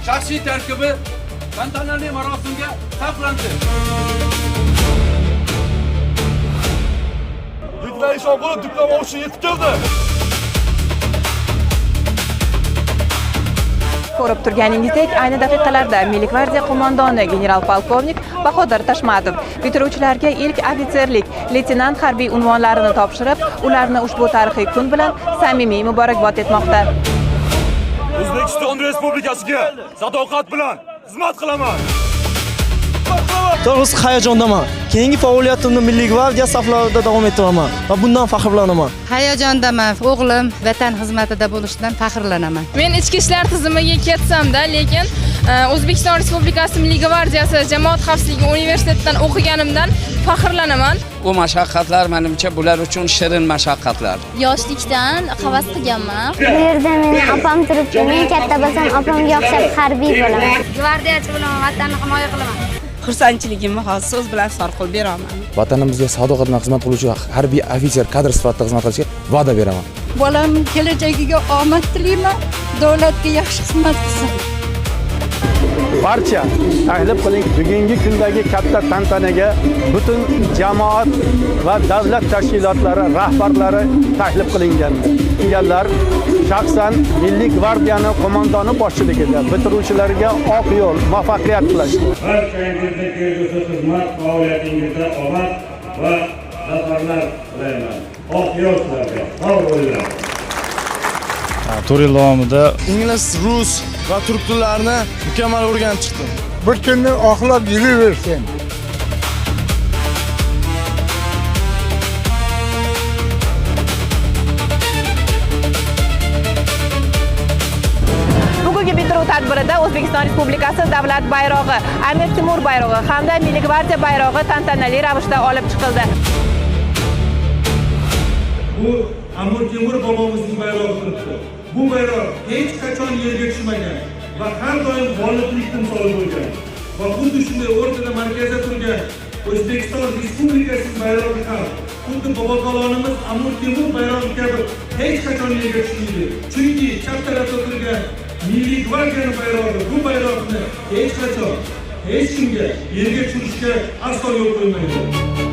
shaxsiy tarkibi tantanali marosimga saqlandi. Litva Ishonqulov diplom olishga yetib keldi. Ko'rib turganingizdek, ayni daqiqalarda Milliy gvardiya qo'mondoni general-polkovnik Bahodir Tashmatov bitiruvchilarga ilk ofitserlik, leytenant harbiy unvonlarini topshirib, ularni ushbu tarixiy kun bilan samimiy muborakbod etmoqda. O'zbekiston Respublikasiga sadoqat bilan xizmat qilaman. To'g'risi hayajondaman. Keyingi faoliyatimni Milliy gvardiya saflarida davom ettiraman va bundan faxrlanaman. Hayajondaman. O'g'lim vatan xizmatida bo'lishidan faxrlanaman. Men ichki ishlar tizimiga ketsam-da, lekin O'zbekiston Respublikasi Milliy gvardiyasi Jamoat xavfsizligi universitetidan o'qiganimdan faxrlanaman. Bu mashaqqatlar menimcha bular uchun shirin mashaqqatlar. Yoshlikdan havas qilganman. Bu yerda meni opam turibdi. Men katta bo'lsam, opamga o'xshab harbiy bo'laman. Gvardiyachi bo'laman, vatanni himoya qilaman. Xursandchiligimni hozir so'z bilan sarqilib beraman. Vatanimizga sadoqat bilan xizmat qiluvchi harbiy ofitser kadr sifatida xizmat qilishga va'da beraman. Bolam kelajagiga omad tilayman. Davlatga yaxshi xizmat qilsin. Barcha tahlil qiling. Bugungi kundagi katta tantanaga butun jamoat va davlat tashkilotlari rahbarlari taklif qilinganlar. Shaxsan Milliy gvardiyani qo'mondoni boshchiligida bitiruvchilarga oq yo'l, muvaffaqiyat tilashdi. Barchangizga kelgusi xizmat faoliyatingizda omad va zafarlar tilayman. Oq yo'l sizlarga. Sog' bo'linglar. 4 yil davomida ingliz, rus va turk tillarini mukammal o'rganib chiqdim. Bir kunni oqlab yuraversin. Bugungi bitiruv tadbirida O'zbekiston Respublikasi davlat bayrog'i, Amir Temur bayrog'i hamda Milliy gvardiya bayrog'i tantanali ravishda olib chiqildi. Bu Amir Temur bobomizning bayrog'i turibdi. Bu bayroq hech qachon yerga tushmagan va har doim g'oliblik timsoli bo'lgan. Va xuddi shunday o'rtada markazda turgan O'zbekiston Respublikasi bayrog'i ham xuddi bobokalonimiz Amir Temur bayrog'i kabi hech qachon yerga tushmaydi. Chunki chap tarafda turgan Milliy gvardiya bayrog'i bu bayroqni hech qachon hech kimga yerga tushirishga aslo yo'l qo'ymaydi.